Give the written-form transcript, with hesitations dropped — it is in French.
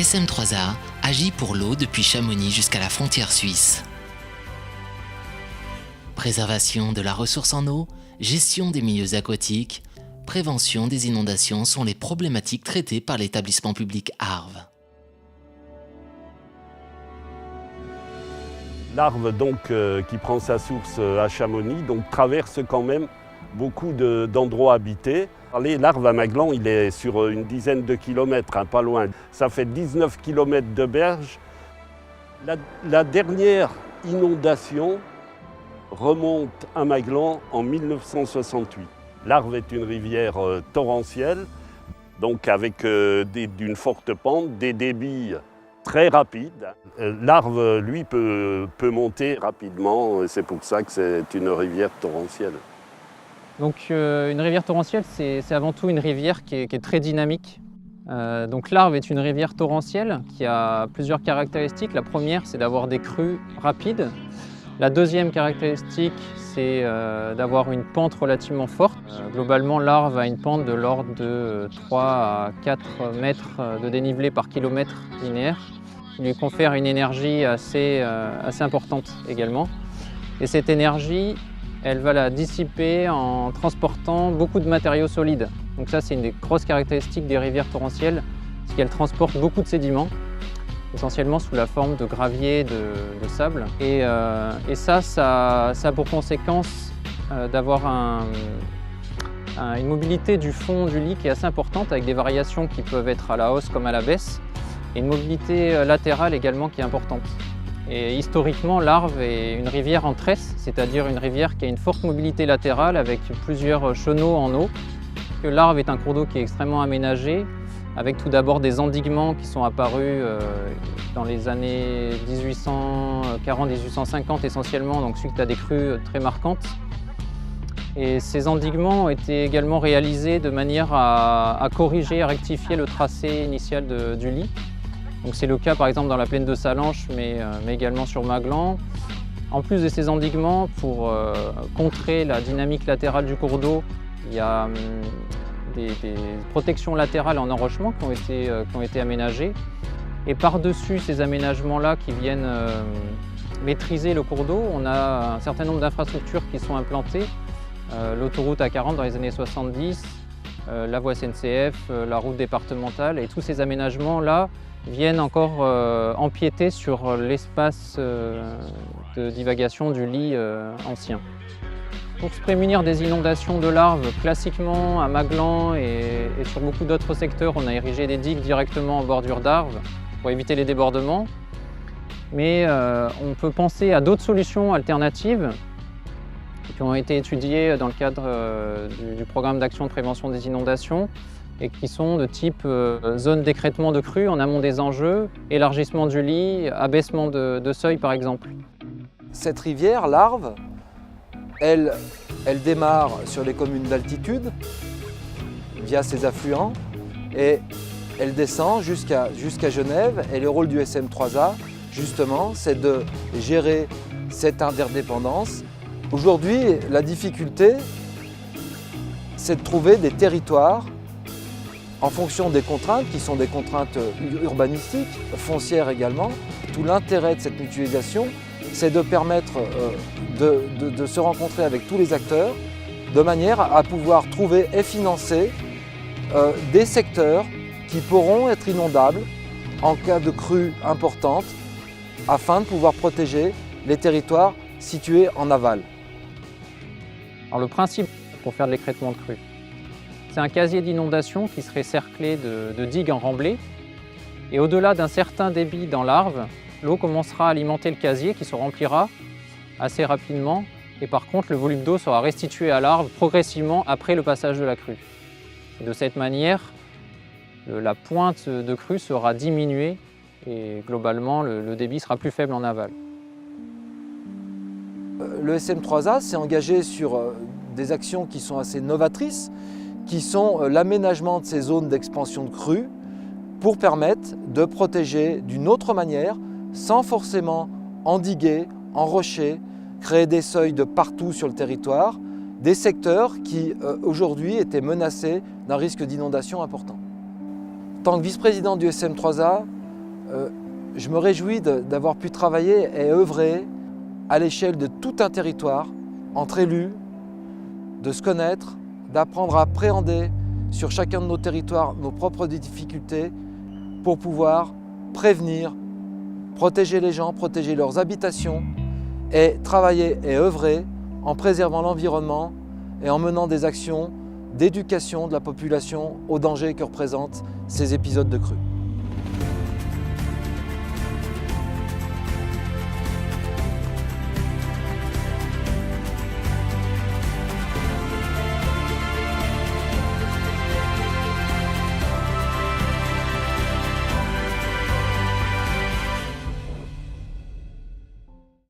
SM3A agit pour l'eau depuis Chamonix jusqu'à la frontière suisse. Préservation de la ressource en eau, gestion des milieux aquatiques, prévention des inondations sont les problématiques traitées par l'établissement public Arve. L'Arve, qui prend sa source à Chamonix, traverse quand même beaucoup d'endroits habités. L'Arve à Maglan, il est sur une dizaine de kilomètres, pas loin. Ça fait 19 kilomètres de berge. La dernière inondation remonte à Maglan en 1968. L'Arve est une rivière torrentielle, avec d'une forte pente, des débits très rapides. L'Arve, lui, peut monter rapidement, c'est pour ça que c'est une rivière torrentielle. Donc une rivière torrentielle, c'est avant tout une rivière qui est très dynamique. Donc l'Arve est une rivière torrentielle qui a plusieurs caractéristiques. La première, c'est d'avoir des crues rapides. La deuxième caractéristique, c'est d'avoir une pente relativement forte. Globalement, l'Arve a une pente de l'ordre de 3 à 4 mètres de dénivelé par kilomètre linéaire, qui lui confère une énergie assez importante également. Et cette énergie, elle va la dissiper en transportant beaucoup de matériaux solides. Donc ça, c'est une des grosses caractéristiques des rivières torrentielles, c'est qu'elles transportent beaucoup de sédiments, essentiellement sous la forme de gravier, de sable. Et ça a pour conséquence d'avoir une mobilité du fond du lit qui est assez importante, avec des variations qui peuvent être à la hausse comme à la baisse, et une mobilité latérale également qui est importante. Et historiquement, l'Arve est une rivière en tresse, c'est-à-dire une rivière qui a une forte mobilité latérale avec plusieurs chenaux en eau. L'Arve est un cours d'eau qui est extrêmement aménagé, avec tout d'abord des endiguements qui sont apparus dans les années 1840-1850 essentiellement, donc suite à des crues très marquantes. Et ces endiguements ont été également réalisés de manière à corriger, à rectifier le tracé initial du lit. Donc c'est le cas par exemple dans la plaine de Salanches, mais également sur Maglan. En plus de ces endiguements, pour contrer la dynamique latérale du cours d'eau, il y a des protections latérales en enrochement qui ont été aménagées. Et par-dessus ces aménagements-là qui viennent maîtriser le cours d'eau, on a un certain nombre d'infrastructures qui sont implantées. L'autoroute A40 dans les années 70, la voie SNCF, la route départementale, et tous ces aménagements-là viennent encore empiéter sur l'espace de divagation du lit ancien. Pour se prémunir des inondations de l'Arve, classiquement à Maglan et sur beaucoup d'autres secteurs, on a érigé des digues directement en bordure d'Arve pour éviter les débordements. Mais on peut penser à d'autres solutions alternatives qui ont été étudiées dans le cadre du programme d'action de prévention des inondations et qui sont de type zone d'écrêtement de crues en amont des enjeux, élargissement du lit, abaissement de seuil par exemple. Cette rivière, l'Arve, elle démarre sur les communes d'altitude via ses affluents et elle descend jusqu'à Genève. Et le rôle du SM3A, justement, c'est de gérer cette interdépendance. Aujourd'hui, la difficulté, c'est de trouver des territoires en fonction des contraintes, qui sont des contraintes urbanistiques, foncières également. Tout l'intérêt de cette mutualisation, c'est de permettre de se rencontrer avec tous les acteurs de manière à pouvoir trouver et financer des secteurs qui pourront être inondables en cas de crue importante afin de pouvoir protéger les territoires situés en aval. Alors le principe pour faire de l'écrêtement de crues, c'est un casier d'inondation qui serait cerclé de digues en remblai. Et au-delà d'un certain débit dans l'Arve, l'eau commencera à alimenter le casier qui se remplira assez rapidement. Et par contre, le volume d'eau sera restitué à l'Arve progressivement après le passage de la crue. Et de cette manière, la pointe de crue sera diminuée et globalement, le débit sera plus faible en aval. Le SM3A s'est engagé sur des actions qui sont assez novatrices, qui sont l'aménagement de ces zones d'expansion de crues pour permettre de protéger d'une autre manière, sans forcément endiguer, enrocher, créer des seuils de partout sur le territoire, des secteurs qui aujourd'hui étaient menacés d'un risque d'inondation important. En tant que vice-président du SM3A, je me réjouis d'avoir pu travailler et œuvrer à l'échelle de tout un territoire, entre élus, de se connaître, d'apprendre à appréhender sur chacun de nos territoires nos propres difficultés pour pouvoir prévenir, protéger les gens, protéger leurs habitations et travailler et œuvrer en préservant l'environnement et en menant des actions d'éducation de la population aux dangers que représentent ces épisodes de crue.